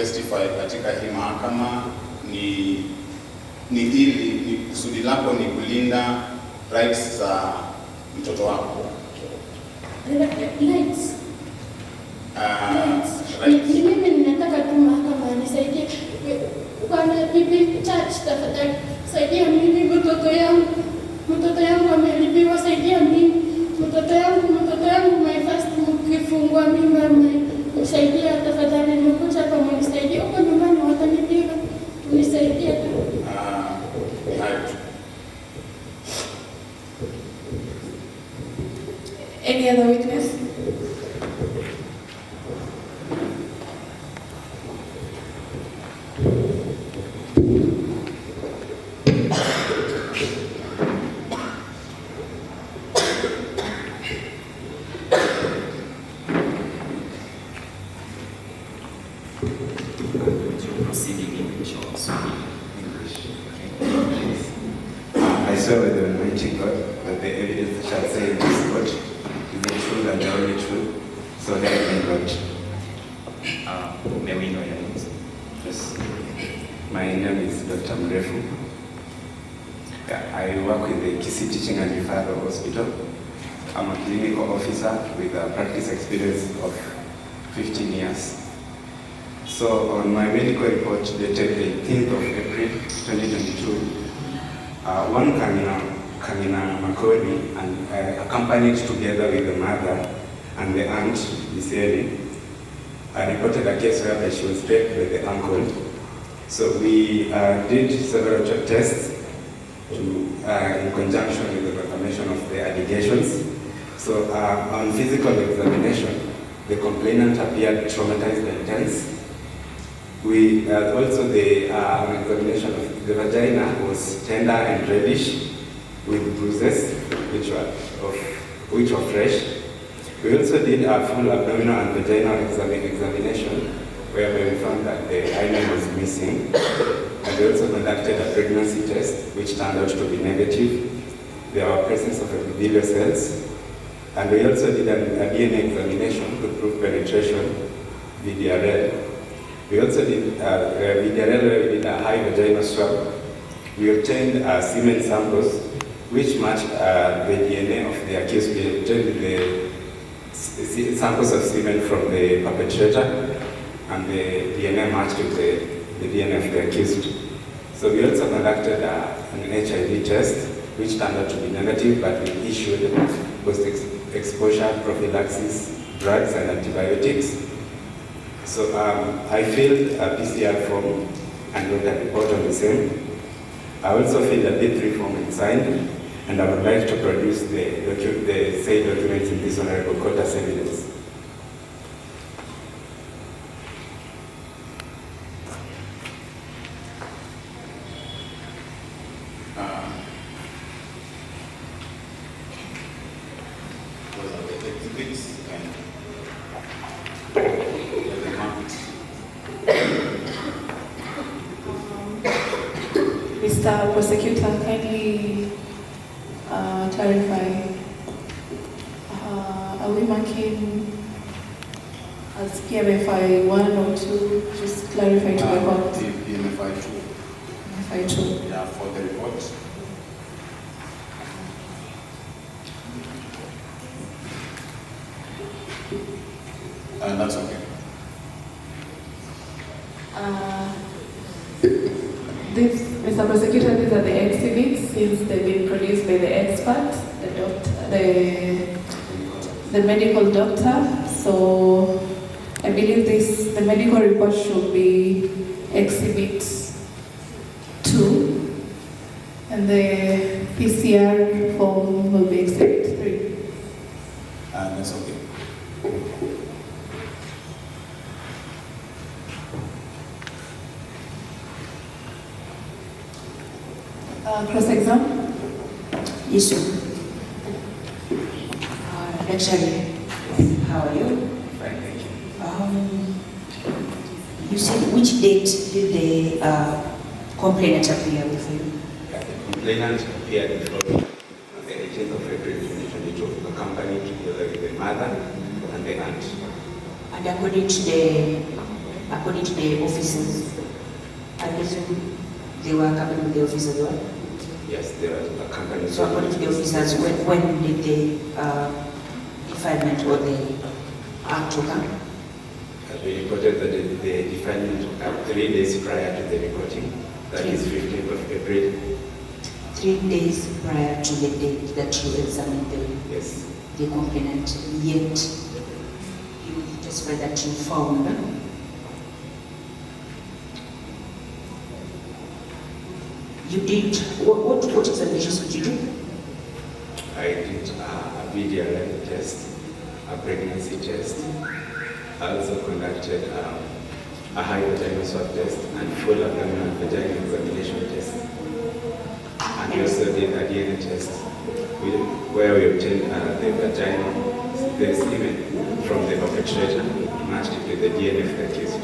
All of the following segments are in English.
Testify katika hii mahakama ni kusudi lako ni kulinda rights za mtoto wako. Rights. Mimi ninataka tu mahakama nisaidie. Bwana bibi church, tafadhali saidia mimi, mtoto yangu amelipiwa, saidia mimi mtoto yangu my first mkifungua mimi saidia tafadhali, nimekuja hapa mnisaidie, huko nyumbani watanipiga, unisaidie tu. Any other witness? I swear by the Almighty God that the evidence shall say in this court is the truth and the only truth. So help me God. May we know your names? Yes. My name is Dr. Mrefu. I work with the Kisii Teaching and Referral Hospital. I'm a clinical officer with a practice experience of 15 years. So on my medical report dated 18th of April 2022, one Kamina Makoni and accompanied together with the mother and the aunt, Kisii, reported a case whereby she was raped by the uncle. So we did several tests in conjunction with the confirmation of the allegations. So on physical examination, the complainant appeared traumatized and tense. We also the examination of the vagina was tender and reddish with bruises, which were fresh. We also did a full abdominal and vaginal examination, where we found that the hymen was missing. And we also conducted a pregnancy test, which turned out to be negative. There were presence of epithelial cells. And we also did a DNA examination to prove penetration, VDRL. We also did VDRL, where we did a high vaginal swab. We obtained semen samples, which matched the DNA of the accused. We obtained the samples of semen from the perpetrator, and the DNA matched with the DNA of the accused. So we also conducted an HIV test, which turned out to be negative, but we issued post-exposure prophylaxis drugs and antibiotics. So I filled a PCR form and wrote a report on the same. I also filled a D3 form and signed, and I would like to produce the said documents in this honorable court as evidence. Mr. Prosecutor, kindly clarify. Are we marking as PMFI 1 or 2? Just clarify to the court. PMFI 2. PMFI 2. Yeah, for the report. That's okay. Mr. Prosecutor, these are the exhibits since they've been produced by the expert, the medical doctor. So I believe the medical report should be exhibit 2, and the PCR form will be exhibit 3. That's okay. Cross-exam? Yes, sir. Lecturer, how are you? Fine, thank you. You said which date did the complainant appear with you? The complainant appeared before me on the 18th of April 2022, accompanied together with the mother and the aunt. And according to the according to the officers, I presume they were accompanied with the officers, right? Yes, they were accompanied. So according to the officers, when did the defilement or the act occur? We reported that the defilement occurred 3 days prior to the reporting, that is 15th of April. 3 days prior to the date that you examined Yes. the complainant, yet you testify that you found you did, what examinations did you do? I did a VDRL test, a pregnancy test. I also conducted a high vaginal swab test and full abdominal vaginal examination test. And we also did a DNA test where we obtained the vaginal specimen from the perpetrator, matched it with the DNA of the accused.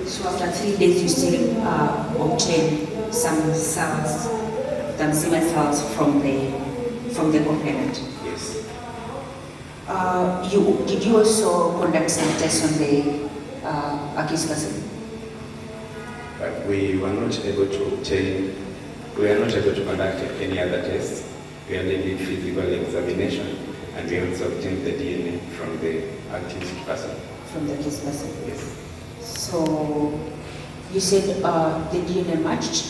So after 3 days, you still obtained some cells, some semen cells from the complainant. Yes. Did you also conduct some tests on the accused person? But we were not able to conduct any other tests. We only did physical examination, and we also obtained the DNA from the accused person. From the accused person? Yes. So you said the DNA matched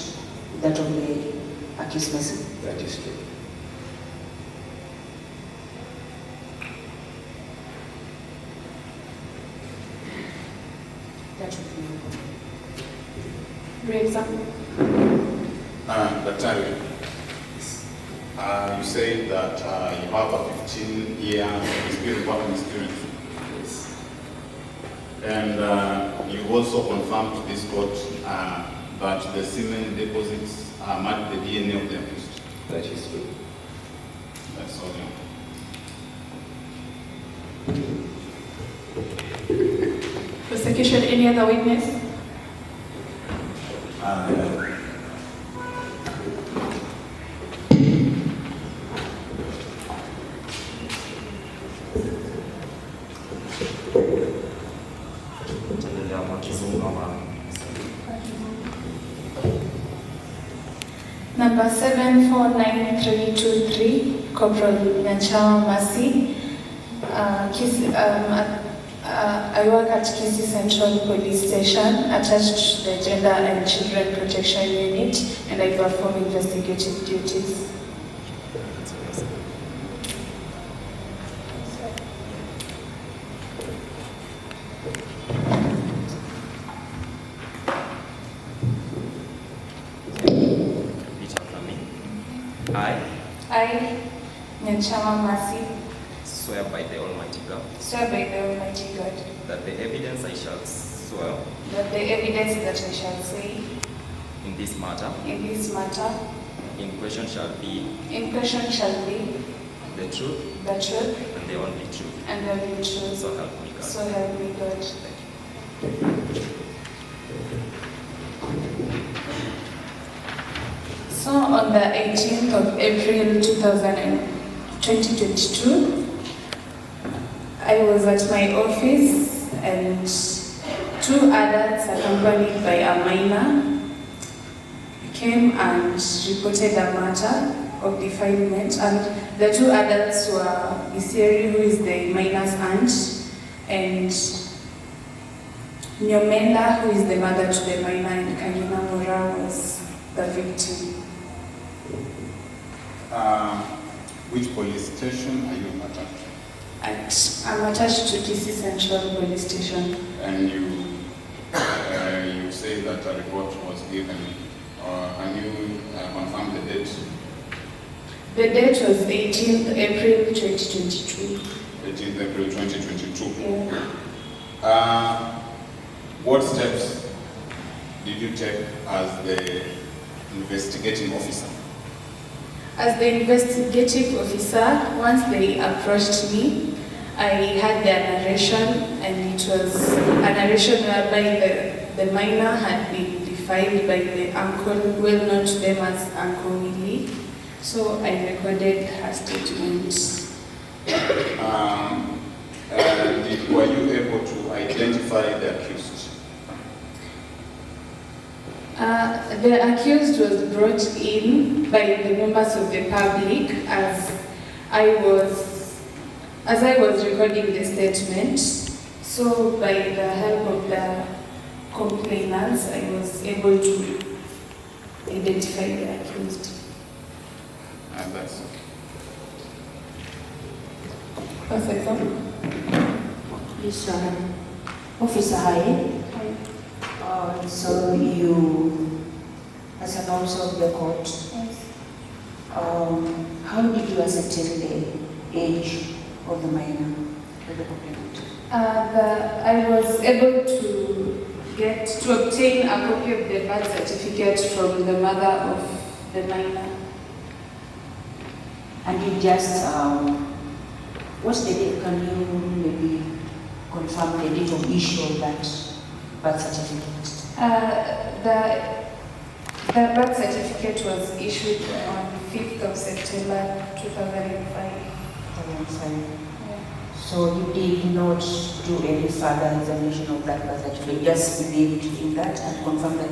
that of the accused person? That is true. That would be Re-examine. Daktari, you say that you have a 15-year working experience. Yes. And you also confirmed to this court that the semen deposits match the DNA of the accused. That is true. That's all. Prosecution, any other witness? Number 749323, Corporal Nyanchawa Masi. I work at Kisii Central Police Station, attached to the Gender and Children Protection Unit, and I perform investigative duties. I, Nyanchawa Masi, swear by the Almighty God swear by the Almighty God that the evidence I shall swear that the evidence that I shall say in this matter in in question shall be the truth, the truth and the only truth. and the only truth. So help me God. So help me God. So on the 18th of April 2022, I was at my office and 2 adults accompanied by a minor came and reported a matter of defilement, and the 2 adults were Iseri, who is the minor's aunt, and Nyomela, who is the mother to the minor, and Kanyina Mura was the victim. Which police station are you attached to? I'm attached to Kisii Central Police Station. And you say that a report was given. Can you confirm the date? The date was 18th April 2022. 18th April 2022. Yeah. What steps did you take as the investigating officer? As the investigative officer, once they approached me, I had their narration, and it was a narration whereby the minor had been defined by the uncle, well known to them as Uncle Willie. So I recorded her statement. Were you able to identify the accused? The accused was brought in by the members of the public as I was recording the statement. So by the help of the complainants, I was able to identify the accused. That's Please, Officer Hai. So you, as an officer of the court, how did you ascertain the age of the minor, of the complainant? I was able to obtain a copy of the birth certificate from the mother of the minor. And you just, what's the date? Can you maybe confirm the date of issue of that birth certificate? The birth certificate was issued on 5th of September 2005. Yeah. So you did not do any further examination of that birth certificate, just believed in that and confirmed that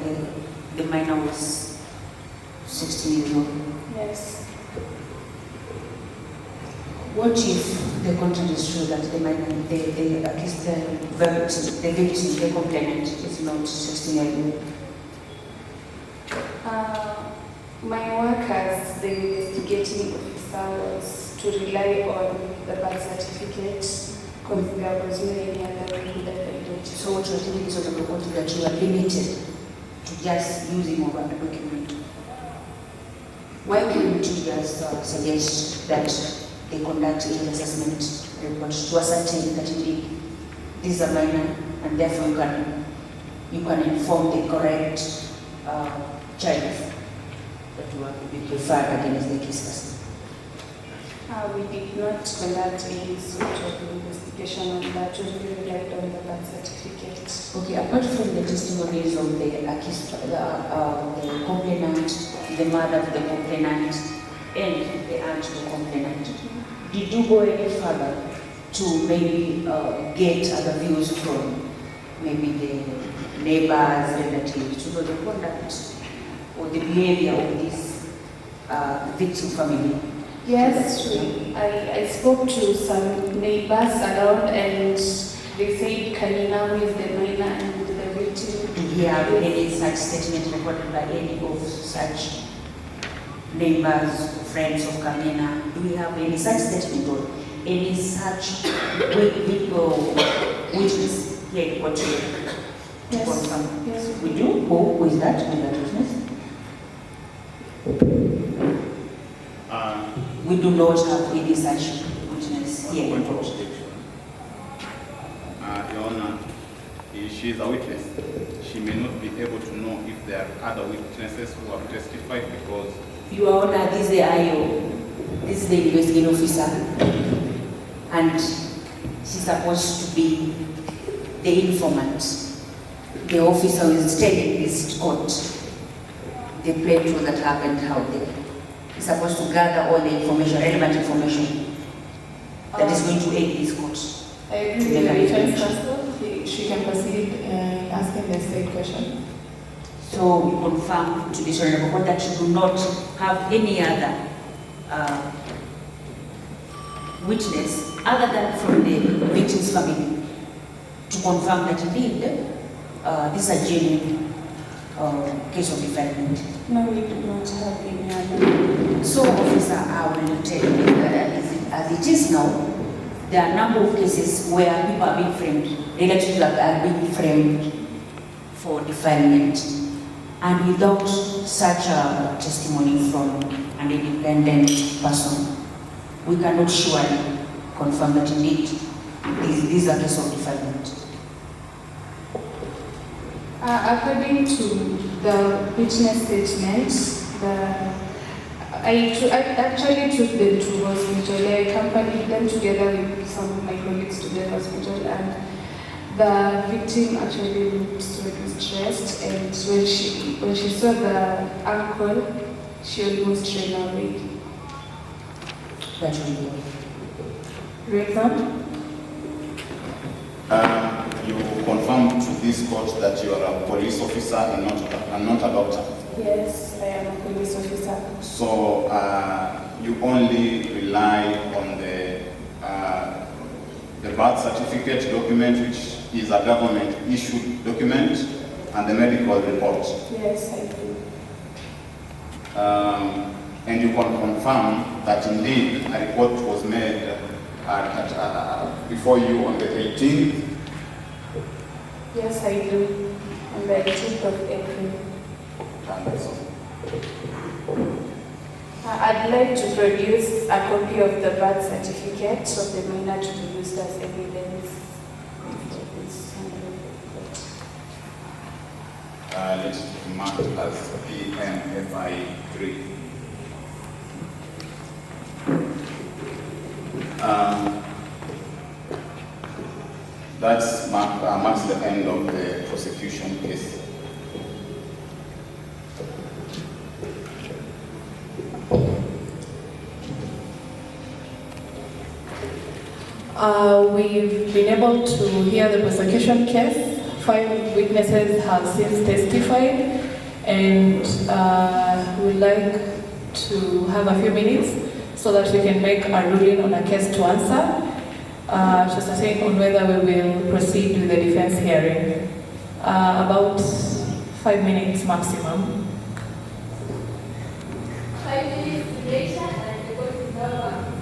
the minor was 16 years old? Yes. What if the content is true that the minor, the victim, the complainant is not 16 years old? My work as the investigating officer was to rely on the birth certificate because there was no any other way to identify. So what you're telling is that you are limited to just using of a document. Why couldn't you just suggest that they conduct an assessment report to ascertain that indeed this is a minor and therefore you can inform the correct child that you are to be preferred against the case? We did not conduct any sort of investigation on that. We relied on the birth certificate. Okay, apart from the testimonies of the accused, the complainant, the mother of the complainant, and the aunt of the complainant, did you go any further to maybe get other views from maybe the neighbors, relatives, to know the conduct or the behavior of this victim family? Yes, I spoke to some neighbors around and they said Kanina is the minor and the victim. Do you have any such statement recorded by any of such neighbors, friends of Kamina? Do we have any such statement or any such witness here in court to confirm? Yes. We do? Who is that? Who is that witness? We do not have any such witness here in court. Your Honor, she is a witness. She may not be able to know if there are other witnesses who have testified because... Your Honor, this is the IO. This is the investigating officer. And she's supposed to be the informant. The officer who is telling this court the playthrough that happened out there. He's supposed to gather all the information, relevant information that is going to aid this court. I agree with the defense counsel. She can proceed in asking the same question. So we confirm to this honorable court that you do not have any other witness other than from the victim's family to confirm that indeed this is a genuine case of defilement. No, we do not have any other. So, officer, I will tell you that as it is now, there are a number of cases where people are being framed, relatives are being framed for defilement, and without such a testimony from an independent person, we cannot surely confirm that indeed this is a case of defilement. According to the witness statement, I actually took them to hospital. I accompanied them together with some of my colleagues to the hospital, and the victim actually looked so distressed. And when she saw the uncle, she almost ran away. That will be Reason? you confirm to this court that you are a police officer and not a doctor. Yes, I am a police officer. So you only rely on the birth certificate document, which is a government issued document, and the medical report. Yes, I do. And you can confirm that indeed a report was made before you on the 18th. Yes, I do. On the 18th of April. I'd like to produce a copy of the birth certificate of the minor to be used as evidence. Let's mark it as PMFI3. That marks the end of the prosecution case. We've been able to hear the prosecution case. 5 witnesses have since testified, and we'd like to have a few minutes so that we can make a ruling on a case to answer, to ascertain on whether we will proceed with the defense hearing. About 5 minutes maximum. 5 minutes later, and the court is over.